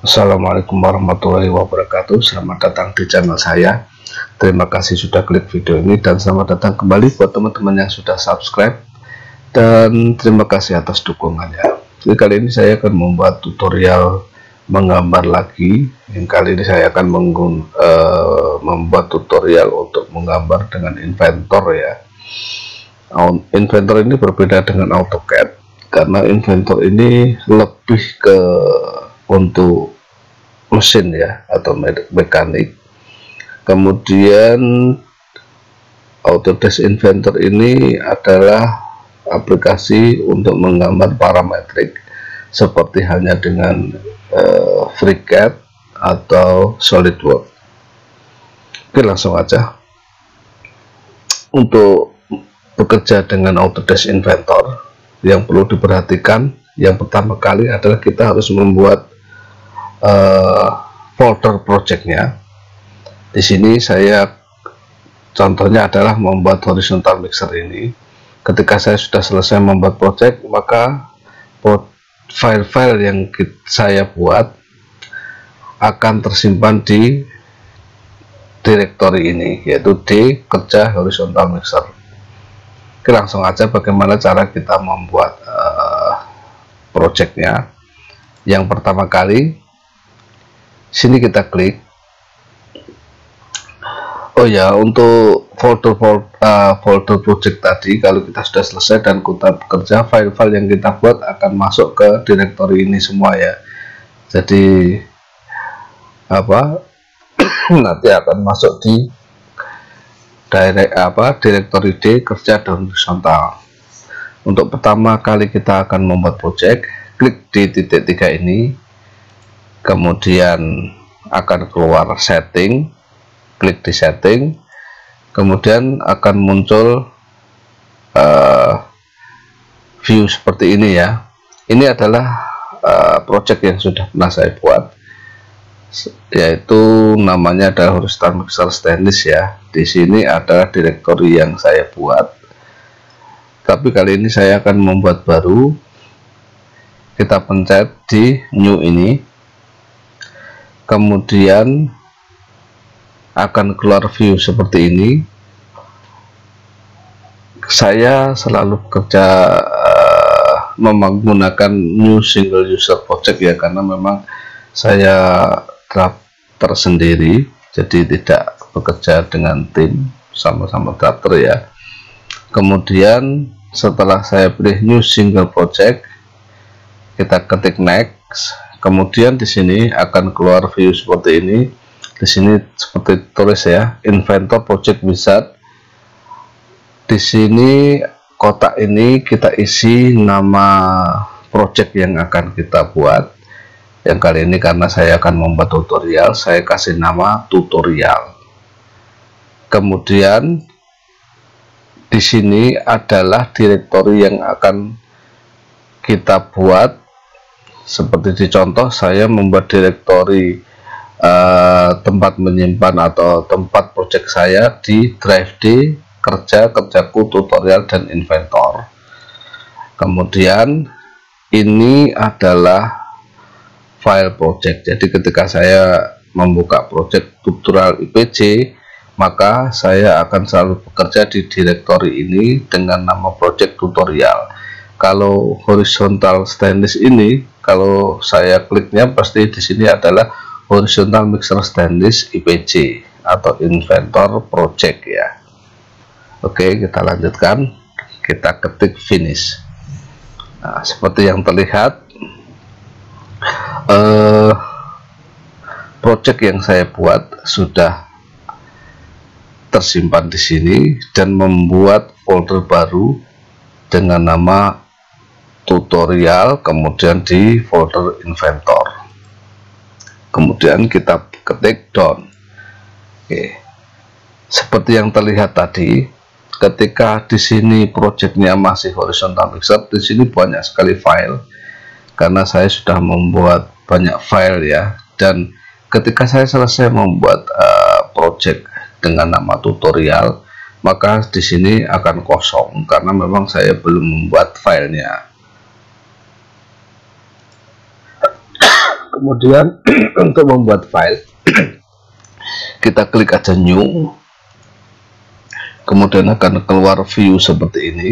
Assalamualaikum warahmatullahi wabarakatuh. Selamat datang di channel saya. Terima kasih sudah klik video ini dan selamat datang kembali buat teman-teman yang sudah subscribe, dan terima kasih atas dukungannya. Jadi kali ini saya akan membuat tutorial menggambar lagi. Yang kali ini saya akan membuat tutorial untuk menggambar dengan Inventor ya. Inventor ini berbeda dengan AutoCAD karena Inventor ini lebih ke untuk mesin ya, atau mekanik. Kemudian Autodesk Inventor ini adalah aplikasi untuk menggambar parametrik seperti halnya dengan FreeCAD atau SolidWorks. Oke, langsung aja. Untuk bekerja dengan Autodesk Inventor, yang perlu diperhatikan yang pertama kali adalah kita harus membuat folder projectnya. Di sini saya contohnya adalah membuat horizontal mixer ini. Ketika saya sudah selesai membuat project, maka file-file yang saya buat akan tersimpan di directory ini, yaitu D kerja horizontal mixer. Oke, langsung aja bagaimana cara kita membuat projectnya. Yang pertama kali, sini kita klik. Oh ya, untuk folder project tadi, kalau kita sudah selesai dan kita bekerja, file-file yang kita buat akan masuk ke directory ini semua ya. Jadi nanti akan masuk di directory D kerja dan horizontal. Untuk pertama kali kita akan membuat project, klik di titik 3 ini, kemudian akan keluar setting, klik di setting, kemudian akan muncul view seperti ini ya. Ini adalah project yang sudah pernah saya buat, yaitu namanya adalah horizontal mixer stainless ya. Di sini adalah directory yang saya buat, tapi kali ini saya akan membuat baru. Kita pencet di new ini, kemudian akan keluar view seperti ini. Saya selalu bekerja menggunakan new single user project ya, karena memang saya drafter sendiri, jadi tidak bekerja dengan tim, sama-sama drafter ya. Kemudian setelah saya pilih new single project, kita ketik next. Kemudian di sini akan keluar view seperti ini. Di sini seperti tulis ya, Inventor Project Wizard. Di sini kotak ini kita isi nama project yang akan kita buat. Yang kali ini karena saya akan membuat tutorial, saya kasih nama tutorial. Kemudian di sini adalah directory yang akan kita buat. Seperti di contoh, saya membuat directory tempat menyimpan atau tempat project saya di drive D kerjaku tutorial dan Inventor. Kemudian ini adalah file project. Jadi ketika saya membuka project tutorial IPC, maka saya akan selalu bekerja di directory ini dengan nama project tutorial. Kalau horizontal stainless ini, kalau saya kliknya pasti di sini adalah horizontal mixer stainless IPC atau Inventor project ya. Oke, kita lanjutkan. Kita ketik finish. Nah, seperti yang terlihat, project yang saya buat sudah tersimpan di sini dan membuat folder baru dengan nama tutorial, kemudian di folder Inventor, kemudian kita ketik down. Oke, seperti yang terlihat tadi, ketika di sini projectnya masih horizontal mixer, di sini banyak sekali file karena saya sudah membuat banyak file ya. Dan ketika saya selesai membuat project dengan nama tutorial, maka di sini akan kosong karena memang saya belum membuat filenya. Kemudian untuk membuat file kita klik aja new, kemudian akan keluar view seperti ini.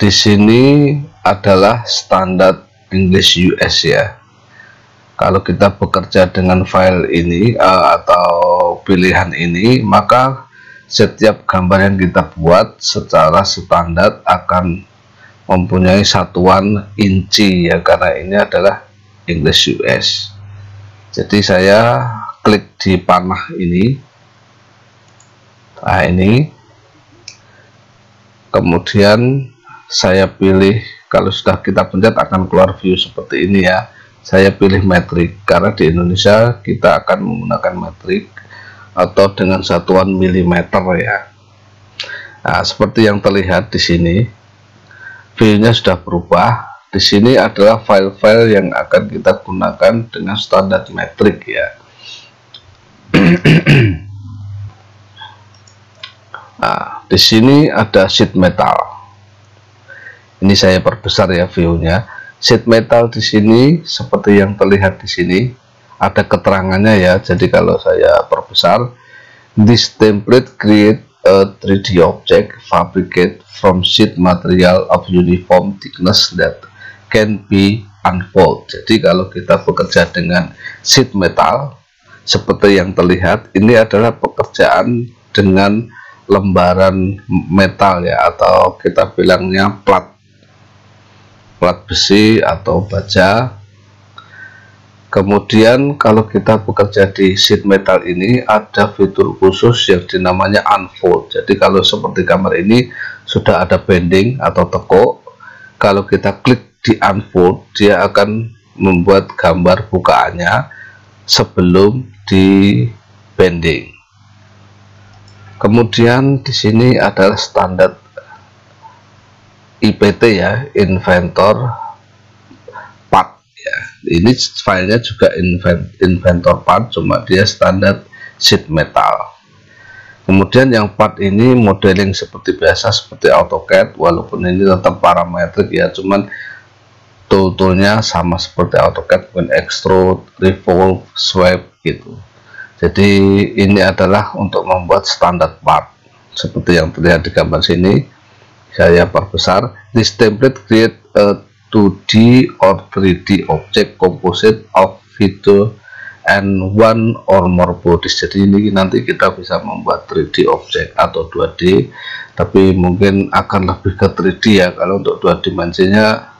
Di sini adalah standar English US ya. Kalau kita bekerja dengan file ini atau pilihan ini, maka setiap gambar yang kita buat secara standar akan mempunyai satuan inci ya, karena ini adalah English US. Jadi saya klik di panah ini, nah ini, kemudian saya pilih, kalau sudah kita pencet akan keluar view seperti ini ya. Saya pilih metrik karena di Indonesia kita akan menggunakan metrik atau dengan satuan milimeter ya. Nah, seperti yang terlihat di sini, view-nya sudah berubah. Di sini adalah file-file yang akan kita gunakan dengan standar metrik ya. Nah, di sini ada sheet metal. Ini saya perbesar ya view-nya. Sheet metal di sini seperti yang terlihat di sini ada keterangannya ya. Jadi kalau saya perbesar, this template create a 3D object fabricated from sheet material of uniform thickness that can be unfold. Jadi kalau kita bekerja dengan sheet metal seperti yang terlihat, ini adalah pekerjaan dengan lembaran metal ya, atau kita bilangnya plat besi atau baja. Kemudian kalau kita bekerja di sheet metal ini ada fitur khusus yang dinamanya unfold. Jadi kalau seperti gambar ini sudah ada bending atau tekuk, kalau kita klik di unfold dia akan membuat gambar bukaannya sebelum di bending. Kemudian di sini adalah standar IPT ya, inventor part ya. Ini filenya juga inventor part, cuma dia standar sheet metal. Kemudian yang part ini modeling seperti biasa, seperti AutoCAD, walaupun ini tetap parametrik ya, cuman tool-toolnya sama seperti AutoCAD, mungkin extrude, revolve, sweep gitu. Jadi ini adalah untuk membuat standar part seperti yang terlihat di gambar sini. Saya perbesar. This template create a 2D or 3D object composite of video and one or more bodies. Jadi ini nanti kita bisa membuat 3D object atau 2D, tapi mungkin akan lebih ke 3D ya. Kalau untuk 2 dimensinya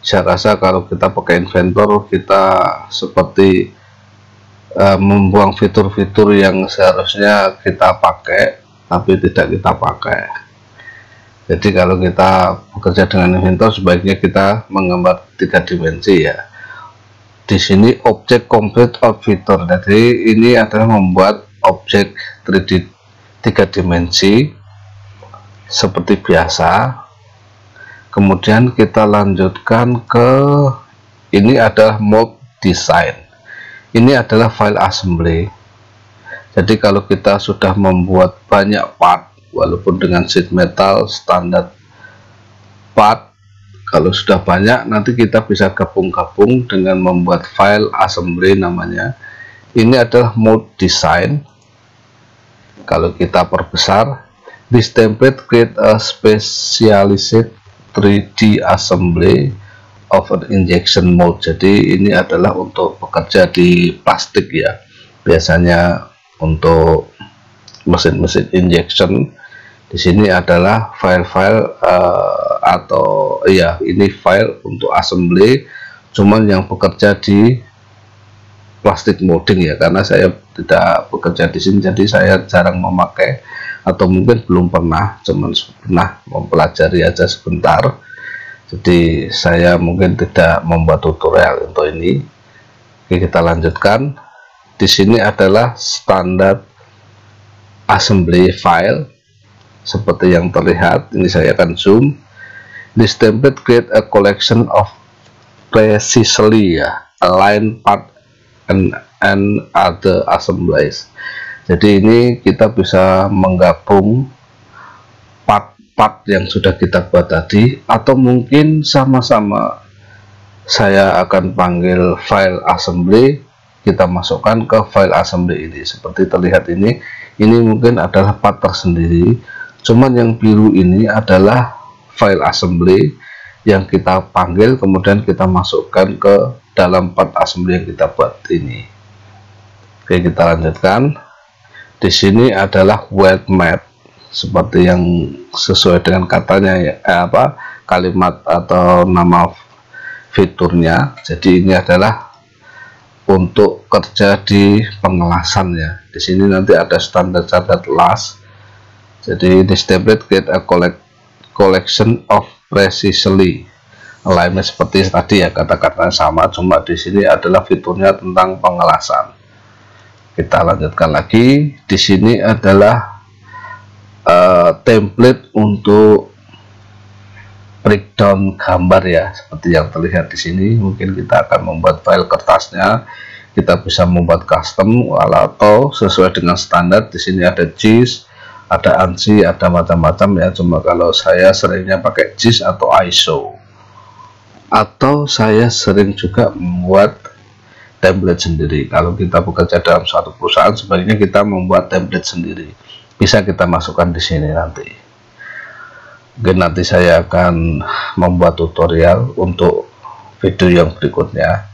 saya rasa kalau kita pakai Inventor kita seperti membuang fitur-fitur yang seharusnya kita pakai tapi tidak kita pakai. Jadi kalau kita bekerja dengan Inventor sebaiknya kita menggambar 3 dimensi ya. Di sini objek complete of fitur. Jadi ini adalah membuat objek 3D 3 dimensi seperti biasa. Kemudian kita lanjutkan ke ini adalah mold design. Ini adalah file assembly. Jadi kalau kita sudah membuat banyak part, walaupun dengan sheet metal standar part, kalau sudah banyak nanti kita bisa gabung-gabung dengan membuat file assembly namanya. Ini adalah mode design. Kalau kita perbesar, this template create a specialized 3D assembly of an injection mold. Jadi ini adalah untuk bekerja di plastik ya, biasanya untuk mesin-mesin injection. Di sini adalah file-file atau ya ini file untuk assembly, cuman yang bekerja di plastik molding ya, karena saya tidak bekerja di sini jadi saya jarang memakai, atau mungkin belum pernah, cuman pernah mempelajari aja sebentar. Jadi saya mungkin tidak membuat tutorial untuk ini. Oke, kita lanjutkan. Di sini adalah standar assembly file seperti yang terlihat. Ini saya akan zoom. This template create a collection of precisely aligned part and other assemblies. Jadi ini kita bisa menggabung part yang sudah kita buat tadi, atau mungkin sama-sama saya akan panggil file assembly, kita masukkan ke file assembly ini. Seperti terlihat ini mungkin adalah part tersendiri, cuman yang biru ini adalah file assembly yang kita panggil, kemudian kita masukkan ke dalam part assembly yang kita buat ini. Oke, kita lanjutkan. Di sini adalah word map, seperti yang sesuai dengan katanya ya, kalimat atau nama fiturnya. Jadi ini adalah untuk kerja di pengelasan ya. Di sini nanti ada standar las. Jadi this template create a collection of precisely alignment, seperti tadi ya, kata-katanya sama, cuma di sini adalah fiturnya tentang pengelasan. Kita lanjutkan lagi. Di sini adalah template untuk breakdown gambar ya, seperti yang terlihat di sini. Mungkin kita akan membuat file kertasnya, kita bisa membuat custom atau sesuai dengan standar. Di sini ada GIS, ada ANSI, ada macam-macam ya. Cuma kalau saya seringnya pakai GIS atau ISO, atau saya sering juga membuat template sendiri. Kalau kita bekerja dalam suatu perusahaan, sebaiknya kita membuat template sendiri. Bisa kita masukkan di sini nanti. Mungkin nanti saya akan membuat tutorial untuk video yang berikutnya.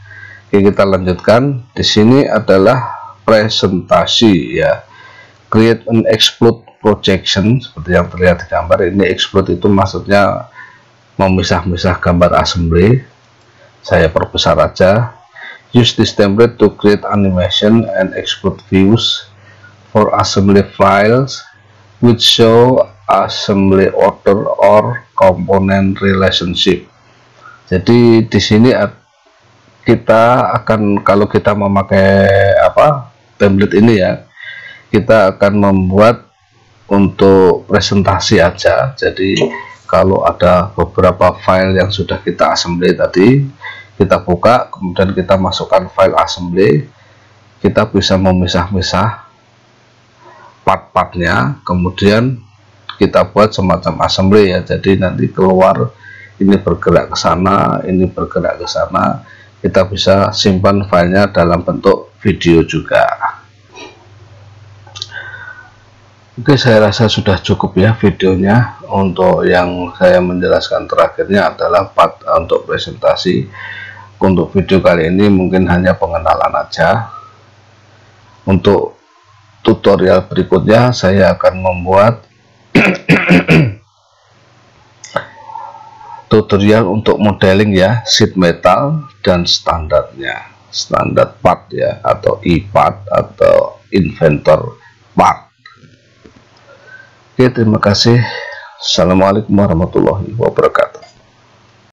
Oke, kita lanjutkan. Di sini adalah presentasi ya. Create an explode projection, seperti yang terlihat di gambar ini. Explode itu maksudnya memisah-misah gambar assembly. Saya perbesar aja. Use this template to create animation and explode views for assembly files which show assembly order or component relationship. Jadi di sini kita akan, kalau kita memakai template ini ya, kita akan membuat untuk presentasi aja. Jadi kalau ada beberapa file yang sudah kita assembly tadi, kita buka, kemudian kita masukkan file assembly, kita bisa memisah-misah part-partnya, kemudian kita buat semacam assembly ya. Jadi nanti keluar ini bergerak ke sana, ini bergerak ke sana. Kita bisa simpan filenya dalam bentuk video juga. Oke, saya rasa sudah cukup ya videonya. Untuk yang saya menjelaskan terakhirnya adalah part untuk presentasi. Untuk video kali ini mungkin hanya pengenalan aja. Untuk tutorial berikutnya saya akan membuat tutorial untuk modeling ya, sheet metal dan standarnya, standar part ya, atau e-part atau inventor part. Oke, terima kasih. Assalamualaikum warahmatullahi wabarakatuh.